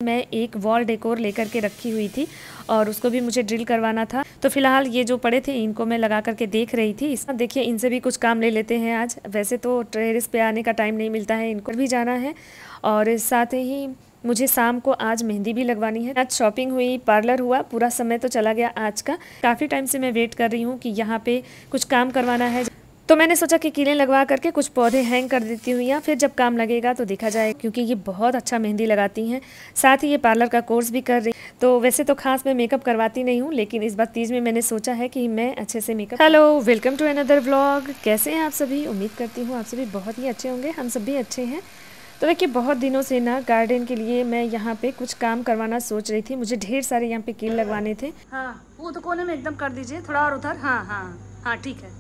मैं एक wall decor लेकर के रखी हुई थी और उसको भी मुझे ड्रिल करवाना था। तो फिलहाल ये जो पड़े थे इनको मैं लगा करके देख रही थी। इस देखिए इनसे भी कुछ काम ले लेते हैं आज। वैसे तो टेरेस पे आने का टाइम नहीं मिलता है, इनको भी जाना है और साथ ही मुझे शाम को आज मेहंदी भी लगवानी है। आज शॉपिंग हुई, पार्लर हुआ, पूरा समय तो चला गया आज का। काफ़ी टाइम से मैं वेट कर रही हूँ कि यहाँ पे कुछ काम करवाना है, तो मैंने सोचा कि कीलें लगवा करके कुछ पौधे हैंग कर देती हूँ या फिर जब काम लगेगा तो देखा जाए, क्योंकि ये बहुत अच्छा मेहंदी लगाती हैं। साथ ही ये पार्लर का कोर्स भी कर रही। तो वैसे तो खास मैं मेकअप करवाती नहीं हूँ, लेकिन इस बार तीज में मैंने सोचा है कि मैं अच्छे से makeup. Hello, welcome to another vlog. कैसे हैं आप सभी? उम्मीद करती हूँ आप सभी बहुत ही अच्छे होंगे। हम सब भी अच्छे हैं। तो देखिए बहुत दिनों से ना गार्डन के लिए मैं यहाँ पे कुछ काम करवाना सोच रही थी। मुझे ढेर सारे यहाँ पे कील लगवाने थे। हाँ, वो तो कोने में एकदम कर दीजिए, थोड़ा और उधर। हाँ हाँ हाँ, ठीक है।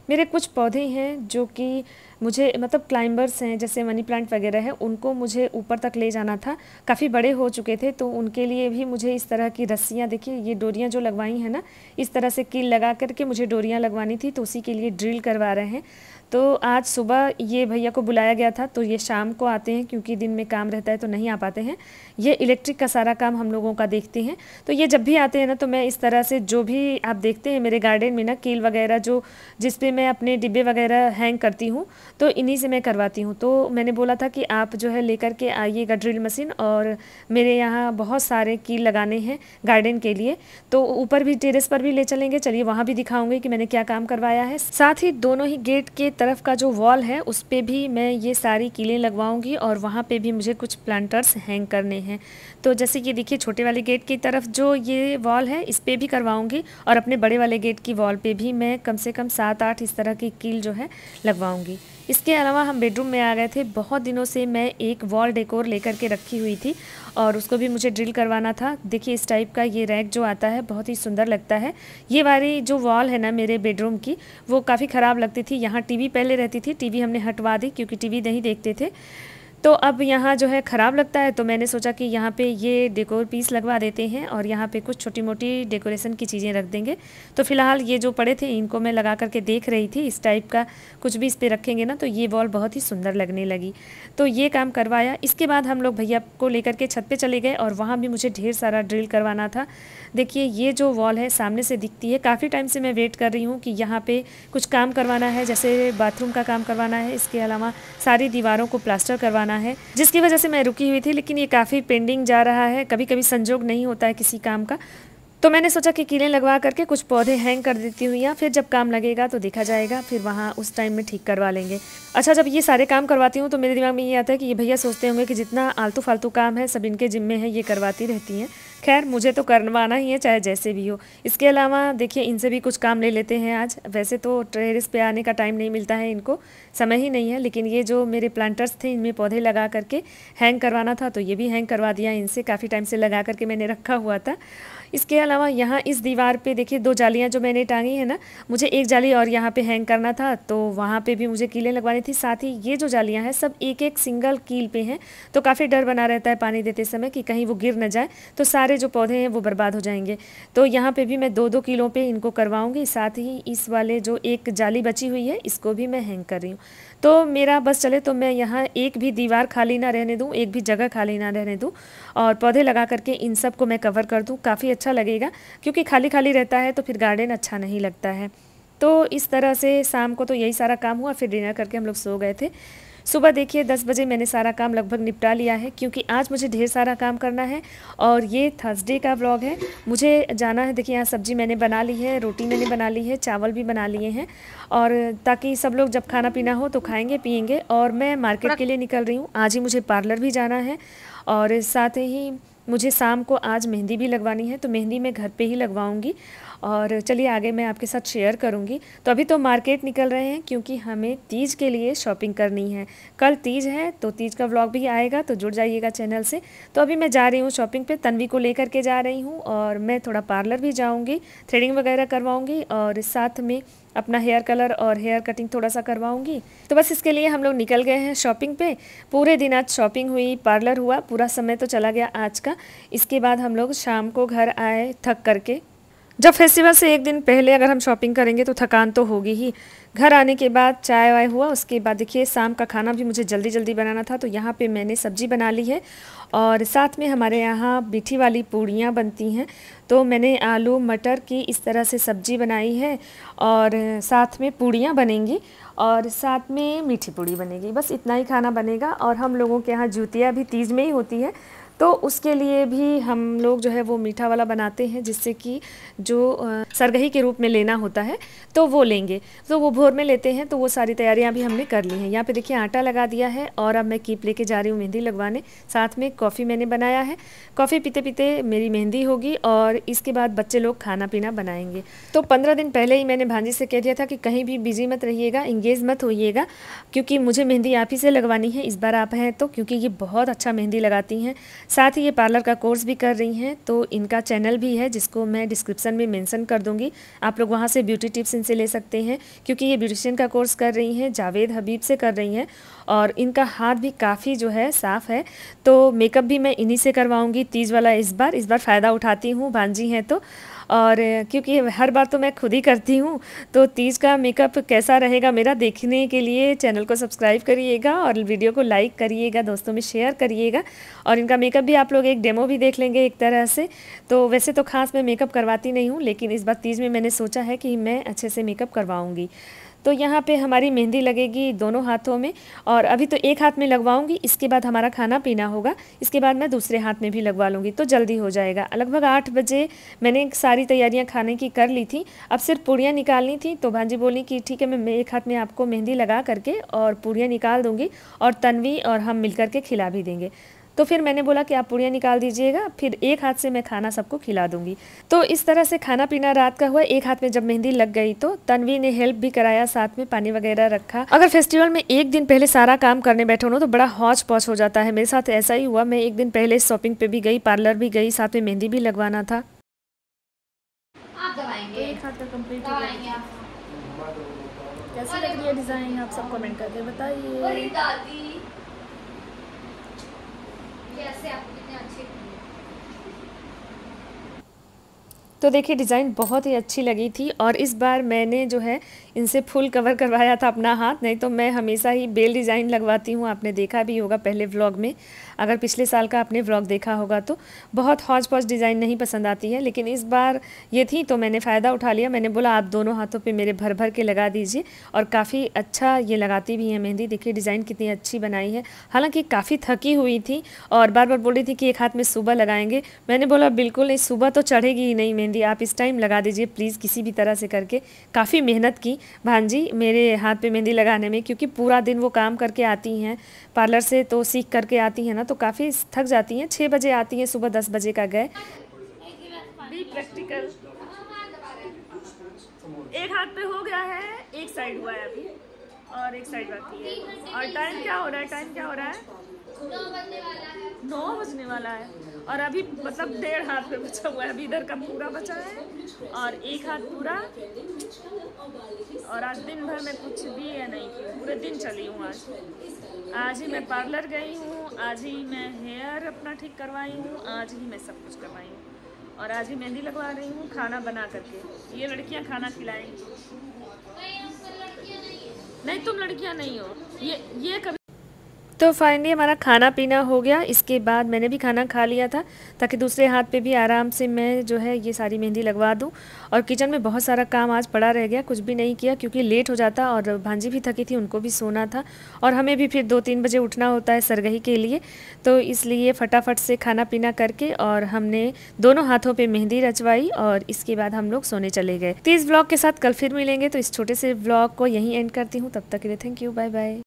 मेरे कुछ पौधे हैं जो कि मुझे मतलब क्लाइंबर्स हैं, जैसे मनी प्लांट वगैरह है, उनको मुझे ऊपर तक ले जाना था। काफ़ी बड़े हो चुके थे, तो उनके लिए भी मुझे इस तरह की रस्सियाँ, देखिए ये डोरियाँ जो लगवाई हैं ना, इस तरह से कील लगा करके मुझे डोरियाँ लगवानी थी। तो उसी के लिए ड्रिल करवा रहे हैं। तो आज सुबह ये भैया को बुलाया गया था, तो ये शाम को आते हैं क्योंकि दिन में काम रहता है तो नहीं आ पाते हैं। ये इलेक्ट्रिक का सारा काम हम लोगों का देखते हैं। तो ये जब भी आते हैं ना, तो मैं इस तरह से जो भी आप देखते हैं मेरे गार्डन में ना कील वगैरह जो जिस पे मैं अपने डिब्बे वगैरह हैंग करती हूँ, तो इन्हीं से मैं करवाती हूँ। तो मैंने बोला था कि आप जो है लेकर के आइएगा ड्रिल मशीन, और मेरे यहाँ बहुत सारे कील लगाने हैं गार्डन के लिए। तो ऊपर भी टेरेस पर भी ले चलेंगे, चलिए वहाँ भी दिखाऊंगी कि मैंने क्या काम करवाया है। साथ ही दोनों ही गेट के तरफ का जो वॉल है उस पे भी मैं ये सारी कीलें लगवाऊंगी और वहाँ पे भी मुझे कुछ प्लांटर्स हैंग करने हैं। तो जैसे कि देखिए छोटे वाले गेट की तरफ जो ये वॉल है इस पे भी करवाऊंगी, और अपने बड़े वाले गेट की वॉल पे भी मैं कम से कम 7-8 इस तरह की कील जो है लगवाऊंगी। इसके अलावा हम बेडरूम में आ गए थे। बहुत दिनों से मैं एक वॉल डेकोर लेकर के रखी हुई थी और उसको भी मुझे ड्रिल करवाना था। देखिए इस टाइप का ये रैक जो आता है बहुत ही सुंदर लगता है। ये वाली जो वॉल है ना मेरे बेडरूम की, वो काफ़ी ख़राब लगती थी। यहाँ टीवी पहले रहती थी, टीवी हमने हटवा दी क्योंकि टीवी नहीं देखते थे। तो अब यहाँ जो है ख़राब लगता है, तो मैंने सोचा कि यहाँ पे ये डेकोर पीस लगवा देते हैं और यहाँ पे कुछ छोटी मोटी डेकोरेशन की चीज़ें रख देंगे। तो फिलहाल ये जो पड़े थे इनको मैं लगा करके देख रही थी। इस टाइप का कुछ भी इस पर रखेंगे ना तो ये वॉल बहुत ही सुंदर लगने लगी। तो ये काम करवाया। इसके बाद हम लोग भैया को लेकर के छत पर चले गए और वहाँ भी मुझे ढेर सारा ड्रिल करवाना था। देखिए ये जो वॉल है सामने से दिखती है। काफ़ी टाइम से मैं वेट कर रही हूँ कि यहाँ पे कुछ काम करवाना है, जैसे बाथरूम का काम करवाना है। इसके अलावा सारी दीवारों को प्लास्टर करवाना है, जिसकी वजह से मैं रुकी हुई थी। लेकिन ये काफ़ी पेंडिंग जा रहा है, कभी कभी संजोग नहीं होता है किसी काम का। तो मैंने सोचा कि कीलें लगवा करके कुछ पौधे हैंग कर देती हूँ, या फिर जब काम लगेगा तो देखा जाएगा, फिर वहाँ उस टाइम में ठीक करवा लेंगे। अच्छा, जब ये सारे काम करवाती हूँ तो मेरे दिमाग में ये आता है कि ये भैया सोचते होंगे कि जितना आलतू फालतू काम है सब इनके जिम्मे है, ये करवाती रहती हैं। खैर मुझे तो करवाना ही है चाहे जैसे भी हो। इसके अलावा देखिए इनसे भी कुछ काम ले लेते हैं आज। वैसे तो टेरेस पे आने का टाइम नहीं मिलता है, इनको समय ही नहीं है। लेकिन ये जो मेरे प्लांटर्स थे इनमें पौधे लगा करके हैंग करवाना था, तो ये भी हैंग करवा दिया इनसे। काफ़ी टाइम से लगा करके मैंने रखा हुआ था। इसके अलावा यहाँ इस दीवार पे देखिए 2 जालियाँ जो मैंने टांगी है ना, मुझे एक जाली और यहाँ पे हैंग करना था, तो वहाँ पे भी मुझे कीलें लगवानी थी। साथ ही ये जो जालियाँ हैं सब एक एक सिंगल कील पे हैं, तो काफ़ी डर बना रहता है पानी देते समय कि कहीं वो गिर न जाए तो सारे जो पौधे हैं वो बर्बाद हो जाएंगे। तो यहाँ पे भी मैं 2-2 कीलों पे इनको करवाऊँगी। साथ ही इस वाले जो एक जाली बची हुई है इसको भी मैं हैंग कर रही हूँ। तो मेरा बस चले तो मैं यहाँ एक भी दीवार खाली ना रहने दूँ, एक भी जगह खाली ना रहने दूँ, और पौधे लगा करके इन सब को मैं कवर कर दूँ। काफ़ी अच्छा लगेगा, क्योंकि खाली खाली रहता है तो फिर गार्डन अच्छा नहीं लगता है। तो इस तरह से शाम को तो यही सारा काम हुआ। फिर डिनर करके हम लोग सो गए थे। सुबह देखिए 10 बजे मैंने सारा काम लगभग निपटा लिया है, क्योंकि आज मुझे ढेर सारा काम करना है। और ये थर्सडे का व्लॉग है, मुझे जाना है। देखिए यहाँ सब्जी मैंने बना ली है, रोटी मैंने बना ली है, चावल भी बना लिए हैं, और ताकि सब लोग जब खाना पीना हो तो खाएंगे पिएंगे। और मैं मार्केट के लिए निकल रही हूँ। आज ही मुझे पार्लर भी जाना है, और साथ ही मुझे शाम को आज मेहंदी भी लगवानी है, तो मेहंदी मैं घर पे ही लगवाऊंगी। और चलिए आगे मैं आपके साथ शेयर करूंगी। तो अभी तो मार्केट निकल रहे हैं, क्योंकि हमें तीज के लिए शॉपिंग करनी है। कल तीज है, तो तीज का व्लॉग भी आएगा, तो जुड़ जाइएगा चैनल से। तो अभी मैं जा रही हूँ शॉपिंग पे, तन्वी को लेकर के जा रही हूँ, और मैं थोड़ा पार्लर भी जाऊँगी, थ्रेडिंग वगैरह करवाऊँगी, और साथ में अपना हेयर कलर और हेयर कटिंग थोड़ा सा करवाऊंगी। तो बस इसके लिए हम लोग निकल गए हैं शॉपिंग पे। पूरे दिन आज शॉपिंग हुई, पार्लर हुआ, पूरा समय तो चला गया आज का। इसके बाद हम लोग शाम को घर आए थक करके। जब फेस्टिवल से एक दिन पहले अगर हम शॉपिंग करेंगे तो थकान तो होगी ही। घर आने के बाद चाय वाय हुआ, उसके बाद देखिए शाम का खाना भी मुझे जल्दी जल्दी बनाना था, तो यहाँ पे मैंने सब्जी बना ली है और साथ में हमारे यहाँ मीठी वाली पूड़ियाँ बनती हैं, तो मैंने आलू मटर की इस तरह से सब्जी बनाई है और साथ में पूड़ियाँ बनेंगी और साथ में मीठी पूड़ी बनेगी। बस इतना ही खाना बनेगा। और हम लोगों के यहाँ ज्यूतिया भी तीज में ही होती है, तो उसके लिए भी हम लोग जो है वो मीठा वाला बनाते हैं, जिससे कि जो सरगही के रूप में लेना होता है तो वो लेंगे, तो वो भोर में लेते हैं। तो वो सारी तैयारियां भी हमने कर ली हैं। यहाँ पे देखिए आटा लगा दिया है और अब मैं कीप लेके जा रही हूँ मेहंदी लगवाने। साथ में कॉफ़ी मैंने बनाया है, कॉफ़ी पीते पीते मेरी मेहंदी होगी और इसके बाद बच्चे लोग खाना पीना बनाएंगे। तो 15 दिन पहले ही मैंने भांजी से कह दिया था कि कहीं भी बिजी मत रहिएगा, इंगेज मत होइएगा, क्योंकि मुझे मेहंदी आप ही से लगवानी है इस बार आप हैं तो, क्योंकि ये बहुत अच्छा मेहंदी लगाती हैं। साथ ही ये पार्लर का कोर्स भी कर रही हैं, तो इनका चैनल भी है जिसको मैं डिस्क्रिप्शन में मेंशन कर दूंगी। आप लोग वहाँ से ब्यूटी टिप्स इनसे ले सकते हैं, क्योंकि ये ब्यूटिशियन का कोर्स कर रही हैं, जावेद हबीब से कर रही हैं और इनका हाथ भी काफ़ी जो है साफ़ है। तो मेकअप भी मैं इन्हीं से करवाऊँगी तीज वाला इस बार फ़ायदा उठाती हूँ, भांजी हैं तो। और क्योंकि हर बार तो मैं खुद ही करती हूँ, तो तीज का मेकअप कैसा रहेगा मेरा देखने के लिए चैनल को सब्सक्राइब करिएगा और वीडियो को लाइक करिएगा, दोस्तों में शेयर करिएगा। और इनका मेकअप भी आप लोग एक डेमो भी देख लेंगे एक तरह से। तो वैसे तो ख़ास मैं मेकअप करवाती नहीं हूँ, लेकिन इस बार तीज में मैंने सोचा है कि मैं अच्छे से मेकअप करवाऊँगी। तो यहाँ पे हमारी मेहंदी लगेगी दोनों हाथों में, और अभी तो एक हाथ में लगवाऊंगी, इसके बाद हमारा खाना पीना होगा, इसके बाद मैं दूसरे हाथ में भी लगवा लूँगी, तो जल्दी हो जाएगा। लगभग 8 बजे मैंने सारी तैयारियाँ खाने की कर ली थी, अब सिर्फ पूड़ियाँ निकालनी थी। तो भांजी बोली कि ठीक है, मैं एक हाथ में आपको मेहंदी लगा करके और पूड़ियाँ निकाल दूँगी और तन्वी और हम मिल कर के खिला भी देंगे। तो फिर मैंने बोला कि आप पूड़ियाँ निकाल दीजिएगा, फिर एक हाथ से मैं खाना सबको खिला दूंगी। तो इस तरह से खाना पीना रात का हुआ। एक हाथ में जब मेहंदी लग गई तो तन्वी ने हेल्प भी कराया, साथ में पानी वगैरह रखा। अगर फेस्टिवल में एक दिन पहले सारा काम करने बैठो ना तो बड़ा हौच पौच हो जाता है। मेरे साथ ऐसा ही हुआ, मैं एक दिन पहले शॉपिंग पे भी गई, पार्लर भी गई, साथ में मेहंदी भी लगवाना था। एक हाथ का कंप्लीट हो गया। कैसी लग रही है डिज़ाइन, आप सब कमेंट करके बताइए। कैसे आपको कितने अच्छे। तो देखिए डिज़ाइन बहुत ही अच्छी लगी थी और इस बार मैंने जो है इनसे फुल कवर करवाया था अपना हाथ, नहीं तो मैं हमेशा ही बेल डिज़ाइन लगवाती हूँ, आपने देखा भी होगा पहले व्लॉग में। अगर पिछले साल का आपने व्लॉग देखा होगा तो बहुत हौच पौच डिज़ाइन नहीं पसंद आती है, लेकिन इस बार ये थी तो मैंने फ़ायदा उठा लिया। मैंने बोला आप दोनों हाथों पे मेरे भर भर के लगा दीजिए, और काफ़ी अच्छा ये लगाती भी हैं मेहंदी। देखिए डिज़ाइन कितनी अच्छी बनाई है, हालांकि काफ़ी थकी हुई थी और बार बार बोल रही थी कि एक हाथ में सुबह लगाएंगे। मैंने बोला बिल्कुल नहीं, सुबह तो चढ़ेगी ही नहीं मेहंदी, आप इस टाइम लगा दीजिए प्लीज़ किसी भी तरह से करके। काफ़ी मेहनत की भांजी मेरे हाथ पे मेहंदी लगाने में, क्योंकि पूरा दिन वो काम करके आती हैं पार्लर से, तो सीख करके आती हैं ना, तो काफ़ी थक जाती हैं। 6 बजे आती हैं, सुबह 10 बजे का गए। भी प्रैक्टिकल एक हाथ पे हो गया है, एक साइड हुआ है अभी और एक साइड बाकी है। और टाइम क्या हो रहा है, टाइम क्या हो रहा है, 9 बजने वाला है और अभी मतलब 1.5 हाथ पे बचा हुआ है। अभी इधर का पूरा बचा है और एक हाथ पूरा। और आज दिन भर मैं कुछ भी है नहीं की, पूरे दिन चली हूँ। आज ही मैं पार्लर गई हूँ, आज ही मैं हेयर अपना ठीक करवाई हूँ, आज ही मैं सब कुछ करवाई हूँ और आज ही मेहंदी लगवा रही हूँ खाना बना करके। ये लड़कियाँ खाना खिलाएंगी। नहीं तुम लड़कियाँ नहीं हो, ये कभी। तो फाइनली हमारा खाना पीना हो गया, इसके बाद मैंने भी खाना खा लिया था ताकि दूसरे हाथ पे भी आराम से मैं जो है ये सारी मेहंदी लगवा दूं। और किचन में बहुत सारा काम आज पड़ा रह गया, कुछ भी नहीं किया क्योंकि लेट हो जाता और भांजी भी थकी थी, उनको भी सोना था और हमें भी फिर 2-3 बजे उठना होता है सरगही के लिए। तो इसलिए फटाफट से खाना पीना करके और हमने दोनों हाथों पर मेहंदी रचवाई और इसके बाद हम लोग सोने चले गए। तो इस ब्लॉग के साथ कल फिर मिलेंगे, तो इस छोटे से ब्लॉग को यहीं एंड करती हूँ। तब तक के लिए थैंक यू, बाय बाय।